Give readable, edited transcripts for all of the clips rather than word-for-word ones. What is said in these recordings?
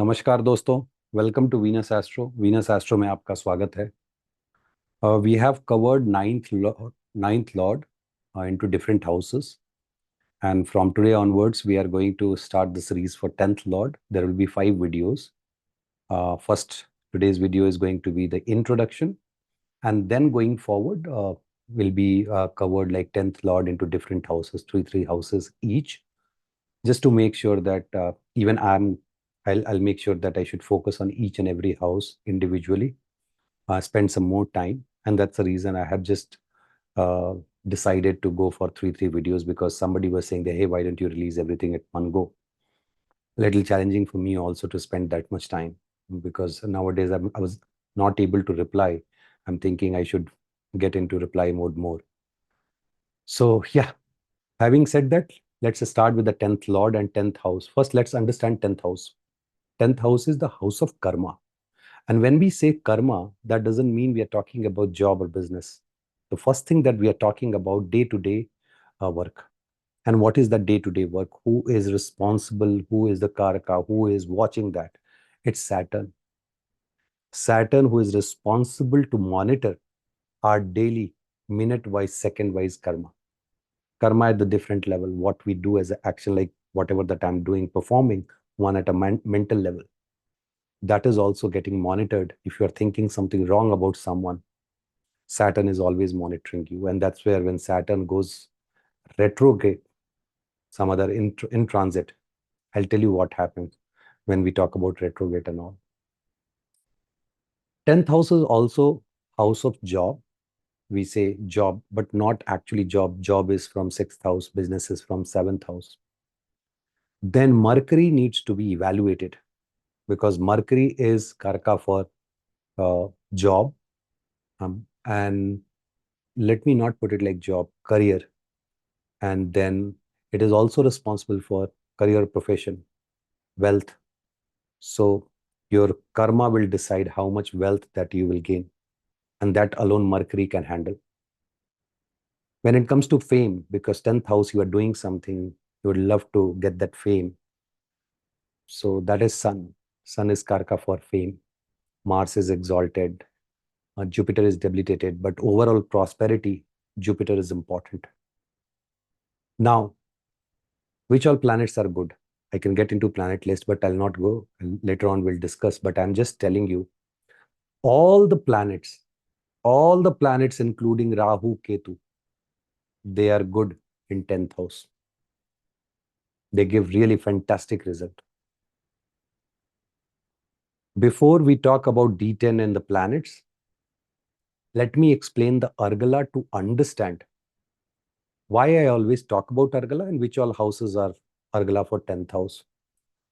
नमस्कार दोस्तों, welcome to Venus Astro. Venus Astro में आपका स्वागत है। We have covered ninth lord into different houses, and from today onwards we are going to start the series for 10th lord. There will be 5 videos. First, today's video is going to be the introduction, and then going forward will be covered like 10th lord into different houses, three houses each, just to make sure that even I'll make sure that I should focus on each and every house individually, spend some more time. And that's the reason I have just uh, decided to go for three videos, because somebody was saying that, hey, why don't you release everything at one go? Little challenging for me also to spend that much time, because nowadays I was not able to reply. I'm thinking I should get into reply mode more. So yeah, having said that, let's start with the 10th lord and 10th house. First, let's understand 10th house. 10th house is the house of karma. And when we say karma, that doesn't mean we are talking about job or business. The first thing that we are talking about day-to-day work. And what is the day-to-day work? Who is responsible? Who is the Karaka? Who is watching that? It's Saturn. Saturn, who is responsible to monitor our daily, minute-wise, second-wise karma. Karma at the different level, what we do as an action, like whatever that I'm doing, performing, one at a mental level. That is also getting monitored. If you're thinking something wrong about someone, Saturn is always monitoring you. And that's where when Saturn goes retrograde, some other in transit, I'll tell you what happens when we talk about retrograde and all. 10th house is also house of job. We say job, but not actually job. Job is from 6th house, business is from 7th house. Then Mercury needs to be evaluated, because Mercury is Karaka for job. And let me not put it like job, career. And then it is also responsible for career, profession, wealth. So your karma will decide how much wealth that you will gain. And that alone Mercury can handle. When it comes to fame, because 10th house, you are doing something, you would love to get that fame. So that is Sun. Sun is Karaka for fame. Mars is exalted. Jupiter is debilitated. But overall prosperity, Jupiter is important. Now, which all planets are good? I can get into planet list, but I'll not go. Later on, we'll discuss. But I'm just telling you, all the planets, including Rahu, Ketu, they are good in 10th house. They give really fantastic result. Before we talk about D10 and the planets, let me explain the Argala to understand why I always talk about Argala and which all houses are Argala for 10th house.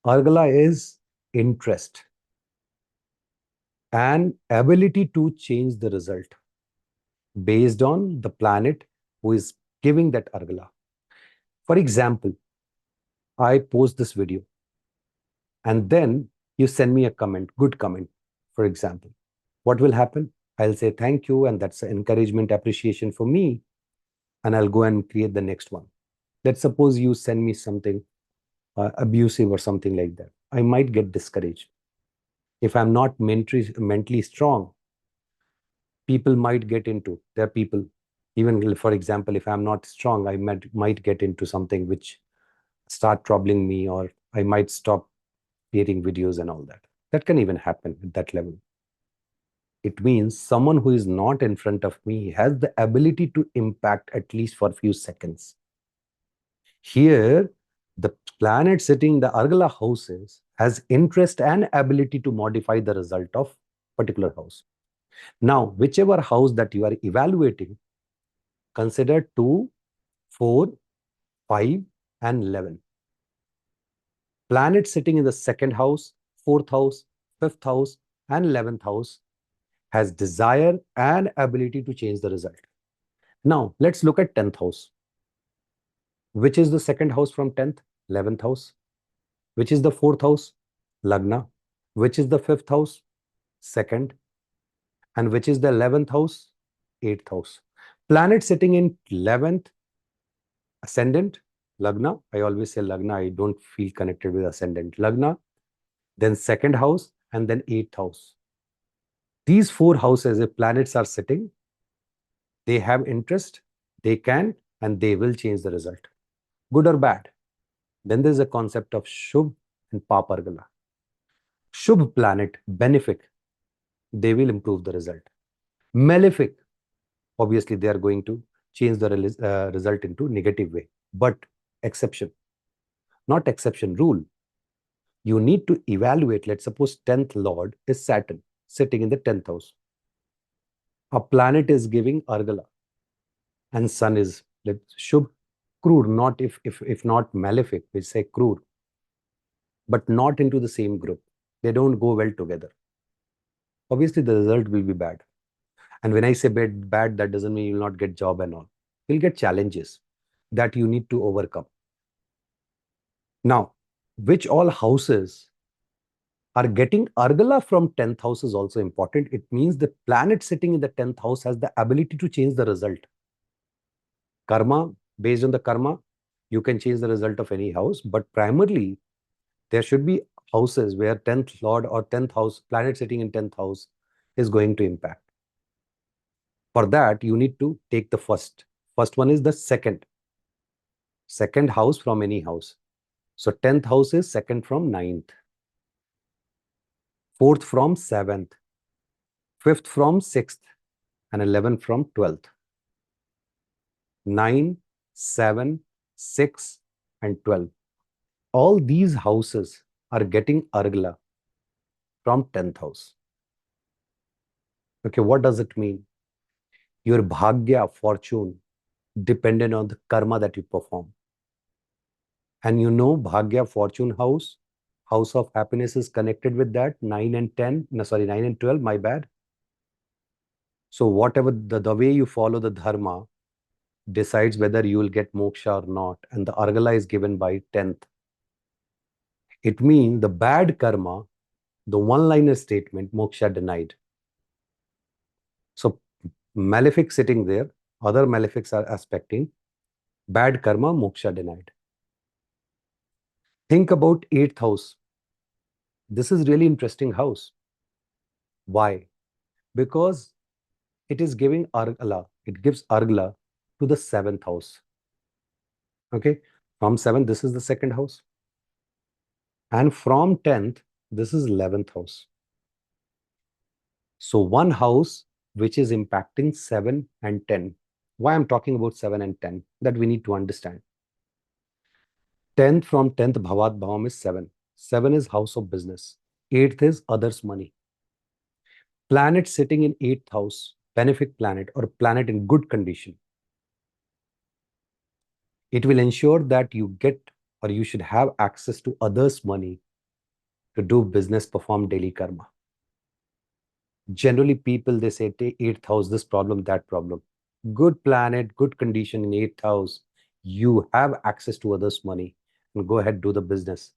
Argala is interest and ability to change the result based on the planet who is giving that Argala. For example, I post this video and then you send me a comment, good comment, for example. What will happen? I'll say thank you, and that's an encouragement, appreciation for me, and I'll go and create the next one. Let's suppose you send me something abusive or something like that. I might get discouraged. If I'm not mentally strong, people might get into, there are people, even for example, if I'm not strong, I might get into something which start troubling me, or I might stop creating videos and all that. That can even happen at that level. It means someone who is not in front of me has the ability to impact at least for a few seconds. Here, the planet sitting in the Argala houses has interest and ability to modify the result of particular house. Now, whichever house that you are evaluating, consider 2, 4, 5, and 11. Planet sitting in the 2nd house, 4th house, 5th house, and 11th house has desire and ability to change the result. Now, let's look at 10th house. Which is the 2nd house from 10th? 11th house. Which is the 4th house? Lagna. Which is the 5th house? 2nd. And which is the 11th house? 8th house. Planet sitting in 11th, ascendant, Lagna. I always say Lagna. I don't feel connected with ascendant. Lagna, then second house, and then eighth house. These four houses, if planets are sitting, they have interest, they can, and they will change the result, good or bad. Then there's a concept of Shubh and Paap Argala. Shubh planet, benefic, they will improve the result. Malefic, obviously they are going to change the result into negative way. But exception, not exception, rule. You need to evaluate. Let's suppose 10th lord is Saturn, sitting in the 10th house. A planet is giving Argala, and sun is Shubh, crude, not if not malefic, we say crude, but not into the same group. They don't go well together. Obviously, the result will be bad. And when I say bad, that doesn't mean you will not get job and all. You'll get challenges that you need to overcome. Now, which all houses are getting Argala from 10th house is also important. It means the planet sitting in the 10th house has the ability to change the result. Karma, based on the karma, you can change the result of any house, but primarily there should be houses where 10th lord or 10th house, planet sitting in 10th house is going to impact. For that, you need to take the first. First one is the second house from any house. So 10th house is second from 9th, fourth from 7th, fifth from 6th, and 11th from 12th. 9, 7, 6, and 12. All these houses are getting Argala from 10th house. Okay, what does it mean? Your bhagya, fortune, dependent on the karma that you perform. And you know, bhagya, fortune house of happiness is connected with that. 9 and 10, no, sorry, 9 and 12, my bad. So whatever the way you follow the dharma decides whether you will get moksha or not. And the Argala is given by 10th. It means the bad karma, the one-liner statement, moksha denied. So malefic sitting there, other malefics are aspecting, bad karma, moksha denied. Think about 8th house. This is really interesting house. Why? Because it is giving Argala. It gives Argala to the 7th house. Okay. From 7th, this is the second house. And from 10th, this is 11th house. So one house which is impacting 7 and 10. Why I'm talking about 7 and 10? That we need to understand. 10th from 10th, Bhavat Bhavam is 7. 7 is house of business. 8th is others' money. Planet sitting in 8th house, benefic planet or planet in good condition. It will ensure that you get or you should have access to others' money to do business, perform daily karma. Generally, people, they say, take 8th house, this problem, that problem. Good planet, good condition in 8th house. You have access to others' money and go ahead, do the business.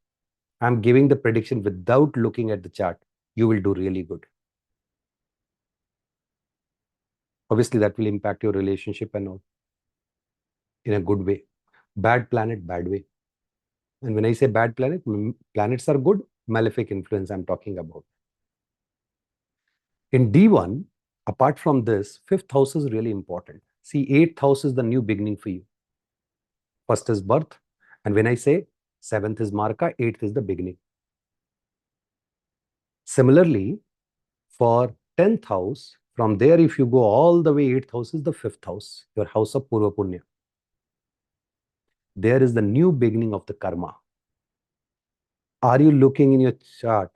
I'm giving the prediction without looking at the chart. You will do really good. Obviously, that will impact your relationship and all in a good way. Bad planet, bad way. And when I say bad planet, planets are good, malefic influence I'm talking about. In D1, apart from this, 5th house is really important. See, 8th house is the new beginning for you. First is birth. And when I say 7th is Marka, 8th is the beginning. Similarly, for 10th house, from there, if you go all the way, 8th house is the 5th house, your house of Purva Punya. There is the new beginning of the karma. Are you looking in your chart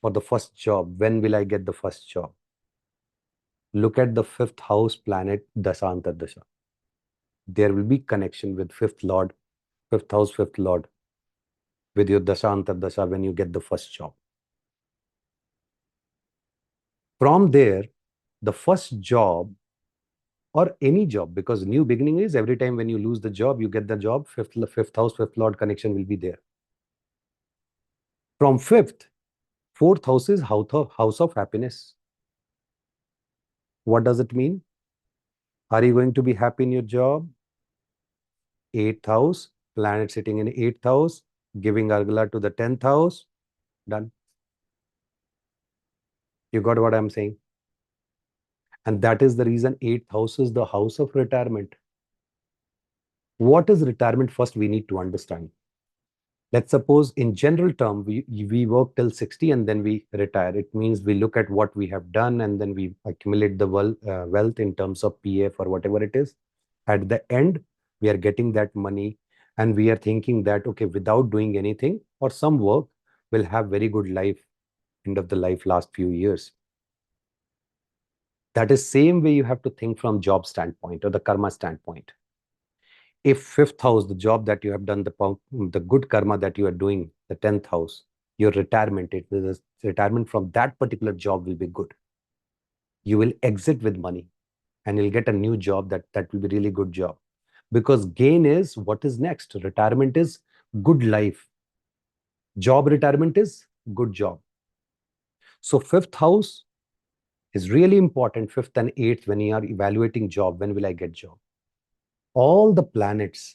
for the first job? When will I get the first job? Look at the 5th house planet, Dasha Antardasha. There will be connection with 5th lord, 5th house, 5th lord, with your Dasha Antardasha when you get the first job. From there, the first job or any job, because new beginning is every time when you lose the job, you get the job, 5th house, 5th lord connection will be there. From 5th, 4th house is house of happiness. What does it mean? Are you going to be happy in your job? 8th house, planet sitting in 8th house, giving Argala to the 10th house. Done. You got what I'm saying? And that is the reason eighth house is the house of retirement. What is retirement? First, we need to understand. Let's suppose in general term, we work till 60 and then we retire. It means we look at what we have done and then we accumulate the wealth in terms of PF or whatever it is. At the end, we are getting that money and we are thinking that, okay, without doing anything or some work, we'll have very good life, end of the life, last few years. That is same way you have to think from job standpoint or the karma standpoint. If fifth house, the job that you have done, the good karma that you are doing, the 10th house, your retirement, the retirement from that particular job will be good. You will exit with money and you'll get a new job that will be really good job. Because gain is what is next. Retirement is good life. Job retirement is good job. So fifth house is really important. Fifth and eighth, when you are evaluating job, when will I get job? All the planets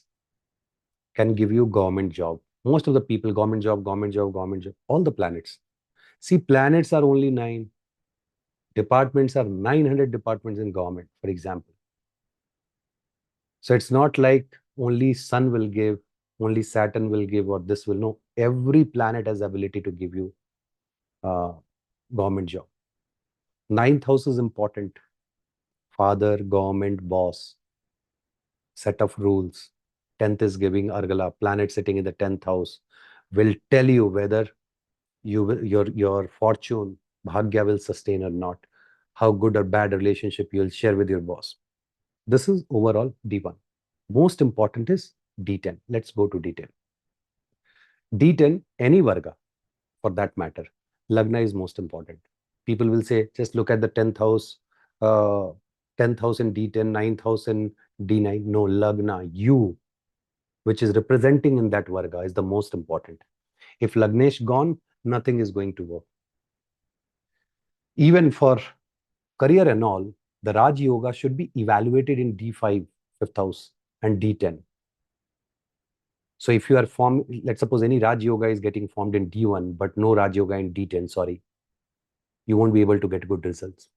can give you government job. Most of the people, government job, government job, government job, all the planets. See, planets are only 9. Departments are 900 departments in government, for example. So it's not like only Sun will give, only Saturn will give, or this will. No, every planet has ability to give you government job. Ninth house is important. Father, government, boss, set of rules. 10th is giving Argala, planet sitting in the 10th house, will tell you whether your fortune, bhagya will sustain or not, how good or bad relationship you'll share with your boss. This is overall D1. Most important is D10. Let's go to D10. D10, any varga for that matter, Lagna is most important. People will say, just look at the 10th house, uh, 10th house in D10, 9th house in D9. No, Lagna, you, which is representing in that varga, is the most important. If Lagnesh gone, nothing is going to work. Even for career and all, the Raj Yoga should be evaluated in D5, 5th house, and D10. So if you are formed, let's suppose any Raj Yoga is getting formed in D1, but no Raj Yoga in D10, sorry, you won't be able to get good results.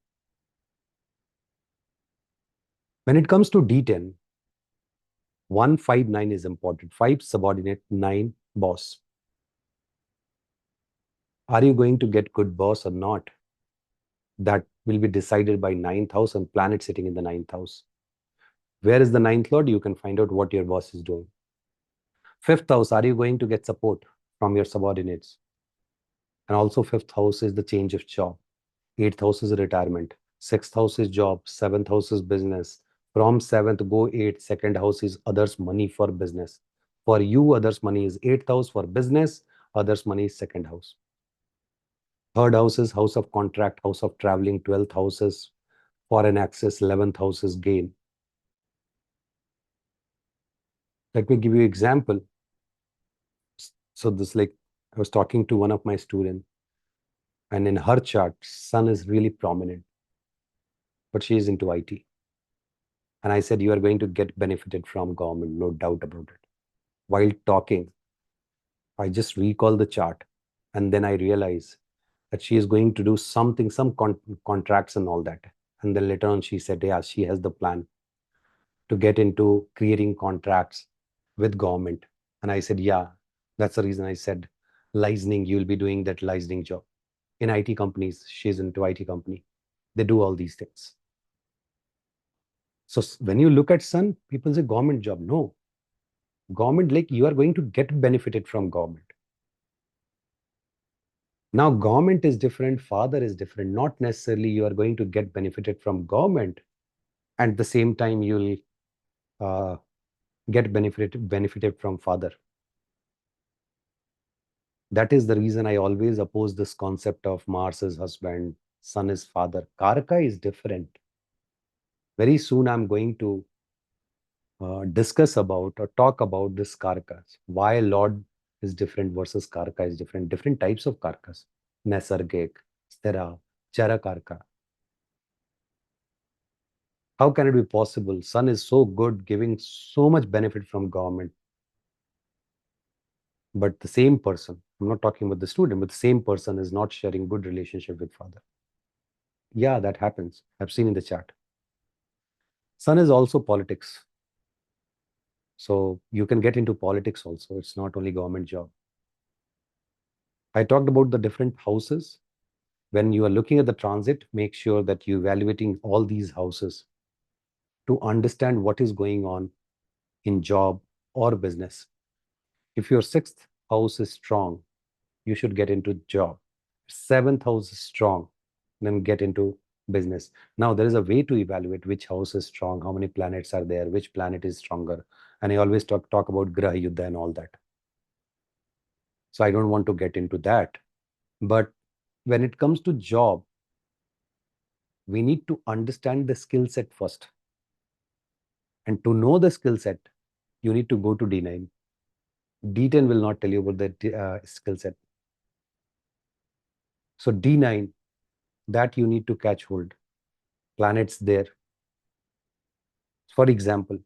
When it comes to D10, 1, 5, 9 is important. 5 subordinate, 9 boss. Are you going to get good boss or not? That will be decided by 9th house and planet sitting in the 9th house. Where is the 9th lord? You can find out what your boss is doing. 5th house, are you going to get support from your subordinates? And also 5th house is the change of job. 8th house is retirement. 6th house is job. 7th house is business. From 7th, go 8th. 2nd house is others' money for business. For you, others' money is 8th house. For business, others' money is 2nd house. 3rd house is house of contract, house of traveling. 12th house is foreign access. 11th house is gain. Let me give you an example. So this, like, I was talking to one of my students, and in her chart, sun is really prominent, but she is into IT. And I said, you are going to get benefited from government, no doubt about it. While talking, I just recall the chart, and then I realize that she is going to do something, some contracts and all that. And then later on, she said, yeah, she has the plan to get into creating contracts with government. And I said, yeah, that's the reason I said licensing, you'll be doing that licensing job. In IT companies, she's into IT company. They do all these things. So when you look at sun, people say government job. No, government, like, you are going to get benefited from government. Now, government is different, father is different. Not necessarily you are going to get benefited from government. At the same time, you'll get benefited from father. That is the reason I always oppose this concept of Mars is husband, sun is father. Karaka is different. Very soon, I'm going to discuss about or talk about this Karakas. Why Lord is different versus Karaka is different. Different types of Karakas. Nasargic, Stira, Charakarka. How can it be possible? Sun is so good, giving so much benefit from government. But the same person, I'm not talking about the student, but the same person is not sharing good relationship with father. Yeah, that happens. I've seen in the chat. Sun is also politics. So you can get into politics also. It's not only government job. I talked about the different houses. When you are looking at the transit, make sure that you're evaluating all these houses to understand what is going on in job or business. If your sixth house is strong, you should get into job. Seventh house is strong, then get into business. Now, there is a way to evaluate which house is strong, how many planets are there, which planet is stronger. And I always talk about Graha Yuddha and all that. So I don't want to get into that. But when it comes to job, we need to understand the skill set first. And to know the skill set, you need to go to D9. D10 will not tell you about the skill set. So D9, that you need to catch hold. Planets there. For example,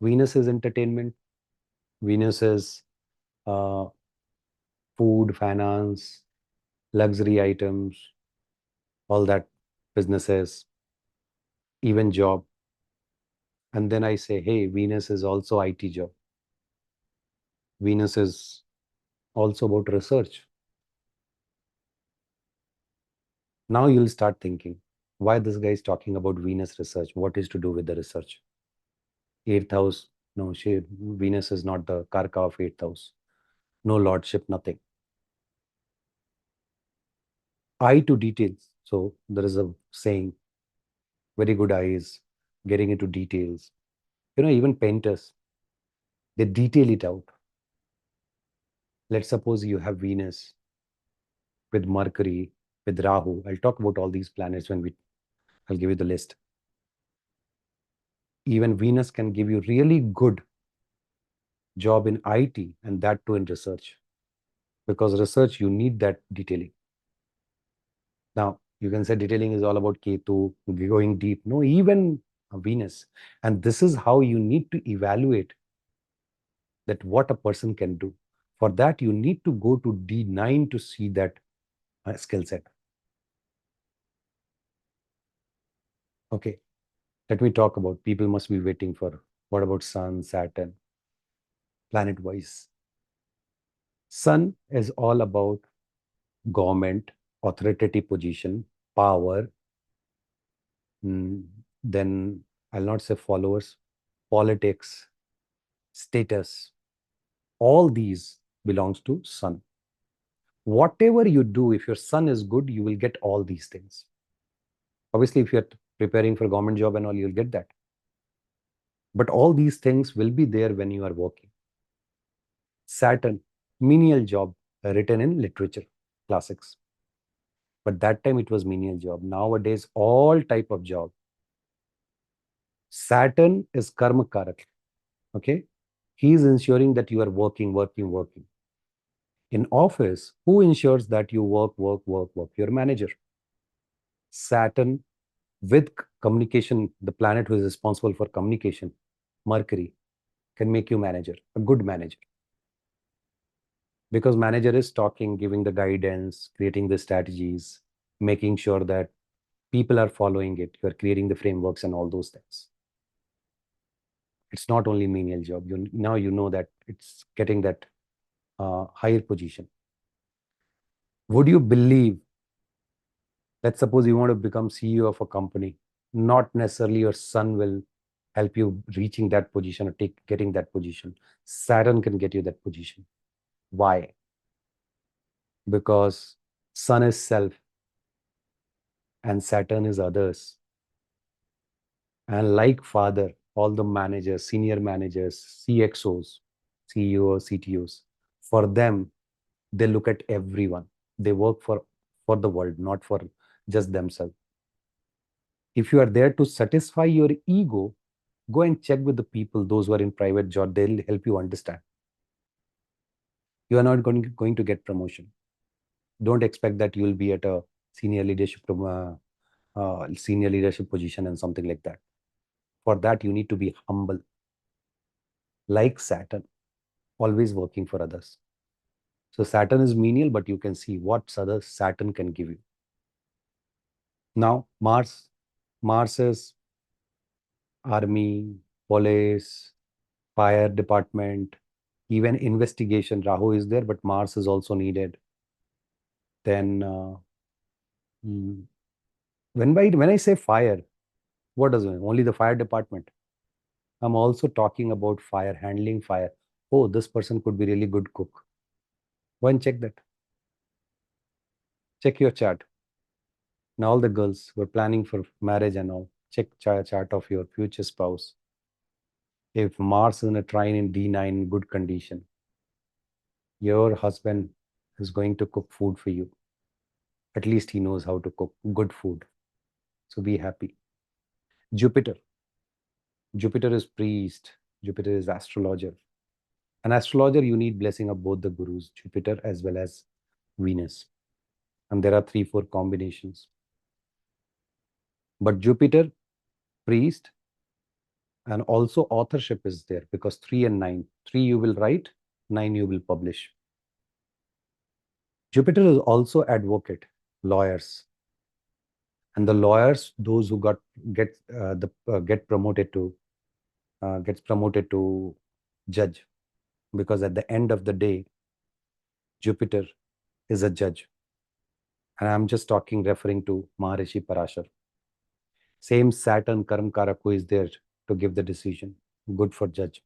Venus is entertainment. Venus is uh, food, finance, luxury items, all that businesses, even job. And then I say, hey, Venus is also IT job. Venus is also about research. Now you'll start thinking, why this guy is talking about Venus research? What is to do with the research? Eighth house, no, Venus is not the Karaka of eighth house. No lordship, nothing. Eye to details. So there is a saying, very good eyes, getting into details. Even painters, they detail it out. Let's suppose you have Venus with Mercury, with Rahu. I'll talk about all these planets I'll give you the list. Even Venus can give you really good job in IT and that too in research. Because research, you need that detailing. Now, you can say detailing is all about Ketu, going deep. No, even Venus. And this is how you need to evaluate that what a person can do. For that, you need to go to D9 to see that skill set. Okay, let me talk about people must be waiting for what about Sun, Saturn, planet-wise. Sun is all about government, authoritative position, power, then I'll not say followers, politics, status. All these belongs to Sun. Whatever you do, if your Sun is good, you will get all these things. Obviously, if you're preparing for a government job and all, you'll get that. But all these things will be there when you are working. Saturn, menial job, written in literature, classics. But that time it was menial job. Nowadays, all type of job. Saturn is karma karak. Okay. He is ensuring that you are working, working, working. In office, who ensures that you work, work, work, work? Your manager. Saturn with communication, the planet who is responsible for communication, Mercury, can make you manager, a good manager. Because manager is talking, giving the guidance, creating the strategies, making sure that people are following it. You're creating the frameworks and all those things. It's not only menial job. Now you know that it's getting that higher position. Would you believe, let's suppose you want to become CEO of a company, not necessarily your Sun will help you reaching that position or getting that position. Saturn can get you that position. Why? Because Sun is self and Saturn is others. And like father, all the managers, senior managers, CXOs, CEOs, CTOs, for them, they look at everyone. They work for the world, not for just themselves. If you are there to satisfy your ego, go and check with the people, those who are in private job, they'll help you understand. You are not going to get promotion. Don't expect that you will be at a senior leadership position and something like that. For that, you need to be humble, like Saturn. always working for others. So Saturn is menial, but you can see what other Saturn can give you. Now Mars is army, police, fire department, even investigation. Rahu is there, but Mars is also needed. Then mm, when I say fire, what does it mean? Only the fire department? I'm also talking about fire, handling fire. Oh, this person could be really good cook. Go and check that. Check your chart. Now all the girls who are planning for marriage and all, check chart of your future spouse. If Mars is in a trine in D9 good condition, your husband is going to cook food for you. At least he knows how to cook good food. So be happy. Jupiter. Jupiter is priest. Jupiter is astrologer. An astrologer, you need blessing of both the gurus, Jupiter as well as Venus. And there are 3-4 combinations. But Jupiter, priest, and also authorship is there, because 3 and 9. 3 you will write, 9 you will publish. Jupiter is also advocate, lawyers. And the lawyers, those who get promoted to gets promoted to judge, because at the end of the day, Jupiter is a judge. And I'm just referring to Maharishi Parashar. Same Saturn, Karak, who is there to give the decision. Good for judge.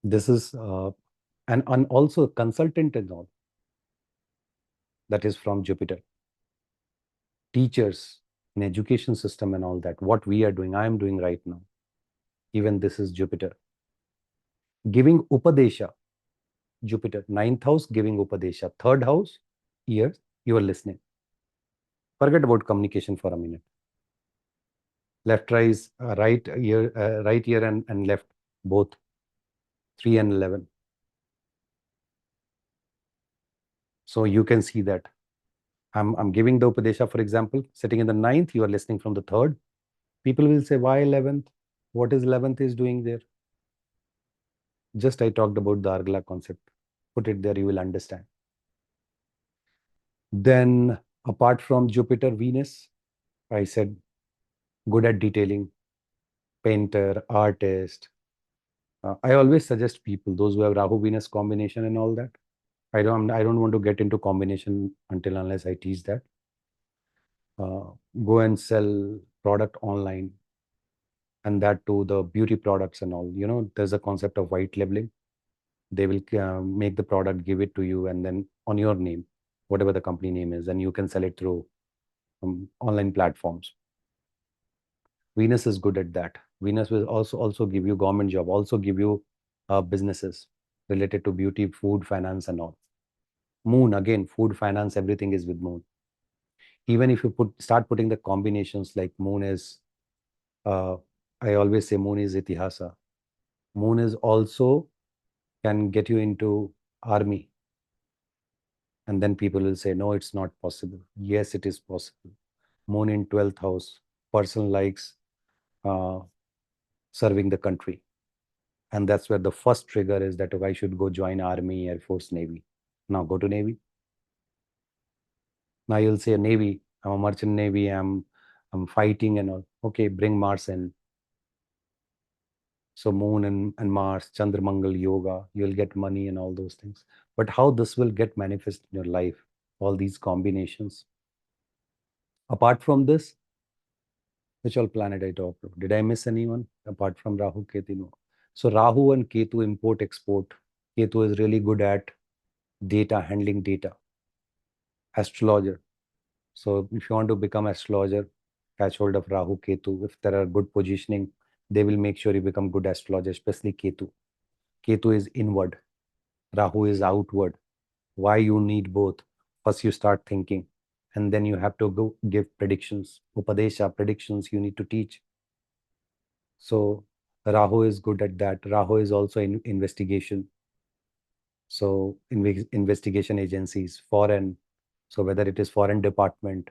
This is, and also consultant and all. That is from Jupiter. Teachers in education system and all that. What we are doing, I am doing right now. Even this is Jupiter. Giving Upadesha. Jupiter, 9th house, giving Upadesha. 3rd house, ears, you are listening. Forget about communication for a minute. Left eyes, right ear and left, both 3 and 11. So you can see that I'm giving the Upadesha, for example, sitting in the 9th, you are listening from the 3rd. People will say, why 11th? What is 11th is doing there? Just I talked about the Argala concept. Put it there, you will understand. Then apart from Jupiter, Venus, I said good at detailing, painter, artist. I always suggest people, those who have Rahu Venus combination and all that. I don't want to get into combination until unless I teach that. Go and sell product online, and that too the beauty products and all. There's a concept of white labeling. They will make the product, give it to you, and then on your name, whatever the company name is, and you can sell it through online platforms. Venus is good at that. Venus will also give you government job, also give you businesses related to beauty, food, finance, and all. Moon, again, food, finance, everything is with moon. Even if you start putting the combinations, like moon is, I always say moon is itihasa. Moon is also can get you into army. And then people will say, no, it's not possible. Yes, it is possible. Moon in 12th house, person likes serving the country. And that's where the first trigger is that I should go join army, air force, navy. Now go to navy. Now you'll say navy, I'm a merchant navy, I'm fighting and all. Okay, bring Mars in. So moon and Mars, Chandramangal yoga, you'll get money and all those things. But how this will get manifest in your life, all these combinations. Apart from this, which all planet I talked about? Did I miss anyone apart from Rahu, Ketu? No. So Rahu and Ketu, import, export. Ketu is really good at data, handling data. Astrologer. So if you want to become astrologer, catch hold of Rahu, Ketu. If there are good positioning, they will make sure you become good astrologer, especially Ketu. Ketu is inward. Rahu is outward. Why you need both? First you start thinking, and then you have to go give predictions. Upadesha, predictions you need to teach. So Rahu is good at that. Rahu is also in investigation. So investigation agencies, foreign. So whether it is foreign department,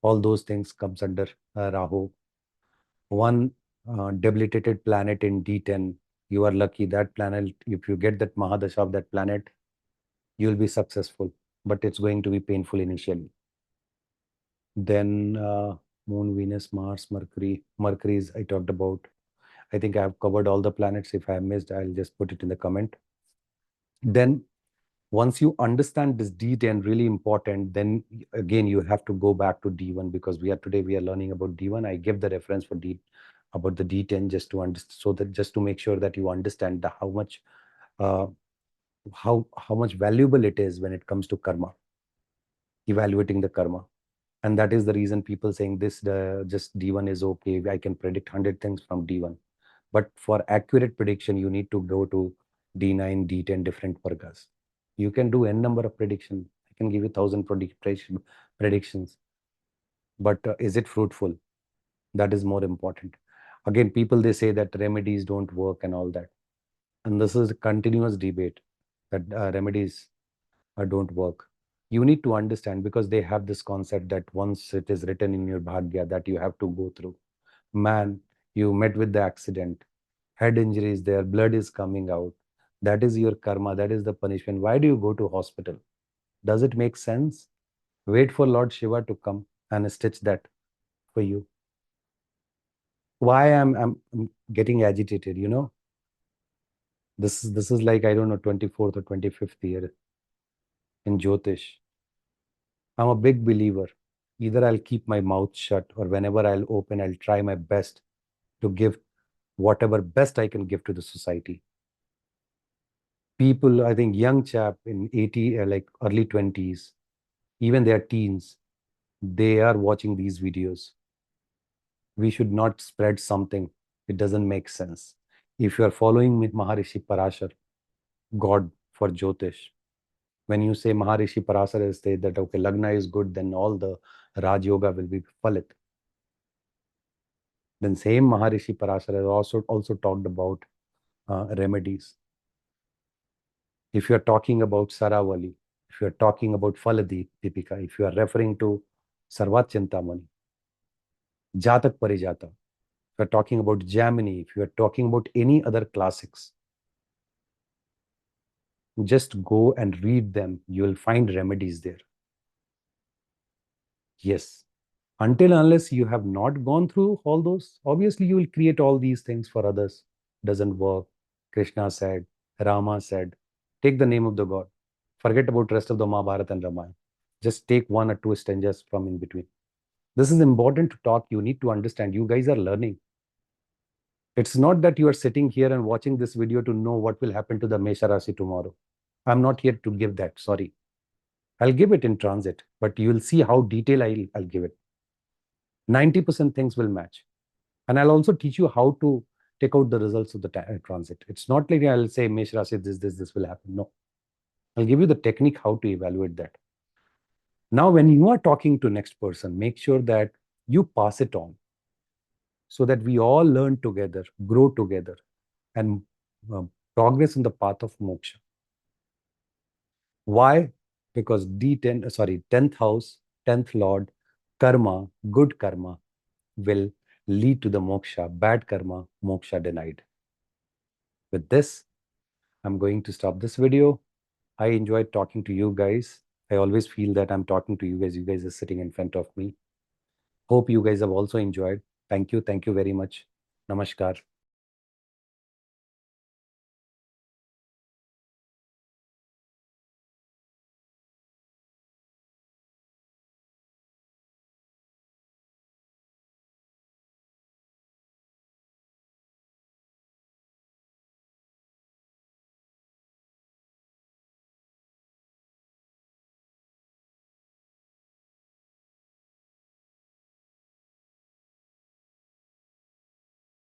all those things comes under Rahu. One debilitated planet in D10 you are lucky. That planet, if you get that Mahadasha of that planet, you'll be successful, but it's going to be painful initially. Then Moon, Venus, Mars, Mercury. Mercury I talked about. I think I have covered all the planets. If I have missed, I'll just put it in the comment. Then once you understand this D10, really important, then again you have to go back to D1, because today we are learning about D1. I give the reference for about the D10 just to understand, so that just to make sure that you understand uh, how much valuable it is when it comes to karma, evaluating the karma. And that is the reason people saying just D1 is okay. I can predict 100 things from D1. But for accurate prediction, you need to go to D9, D10, different vargas. You can do n number of prediction. I can give you 1,000 predictions. But is it fruitful? That is more important. Again, people, they say that remedies don't work and all that. And this is a continuous debate that remedies don't work. You need to understand, because they have this concept that once it is written in your bhagya that you have to go through. Man, you met with the accident, head injury is there, blood is coming out. That is your karma. That is the punishment. Why do you go to hospital? Does it make sense? Wait for Lord Shiva to come and stitch that for you. Why I'm getting agitated, you know? This is like, I don't know, 24th or 25th year in Jyotish. I'm a big believer. Either I'll keep my mouth shut, or whenever I'll open, I'll try my best to give whatever best I can give to the society. People, I think young chap in 80, like early 20s, even they are teens, they are watching these videos. We should not spread something. It doesn't make sense. If you are following Maharishi Parashar, God for Jyotish, when you say Maharishi Parashar is say that, okay, Lagna is good, then all the Raj Yoga will be Phalit. Then same Maharishi Parashar has also talked about remedies. If you are talking about Saravali, if you are talking about Phaladipika, if you are referring to Sarvat Chintamani, Jatak Parijata, if you are talking about Jamini, if you are talking about any other classics, just go and read them. You will find remedies there. Yes. Until unless you have not gone through all those, obviously you will create all these things for others. Doesn't work. Krishna said, Rama said, take the name of the God. Forget about rest of the Mahabharata and Ramayana. Just take one or two stanzas from in between. This is important to talk. You need to understand. You guys are learning. It's not that you are sitting here and watching this video to know what will happen to the Mesha Rashi tomorrow. I'm not here to give that. Sorry. I'll give it in transit, but you will see how detailed I'll give it. 90% things will match. And I'll also teach you how to take out the results of the transit. It's not like I'll say, Mesh Rashi, this will happen. No. I'll give you the technique how to evaluate that. Now, when you are talking to next person, make sure that you pass it on so that we all learn together, grow together, and progress in the path of moksha. Why? Because 10th house, 10th lord, karma, good karma will lead to the moksha, bad karma, moksha denied. With this, I'm going to stop this video. I enjoyed talking to you guys. I always feel that I'm talking to you guys. You guys are sitting in front of me. Hope you guys have also enjoyed. Thank you. Thank you very much. Namaskar.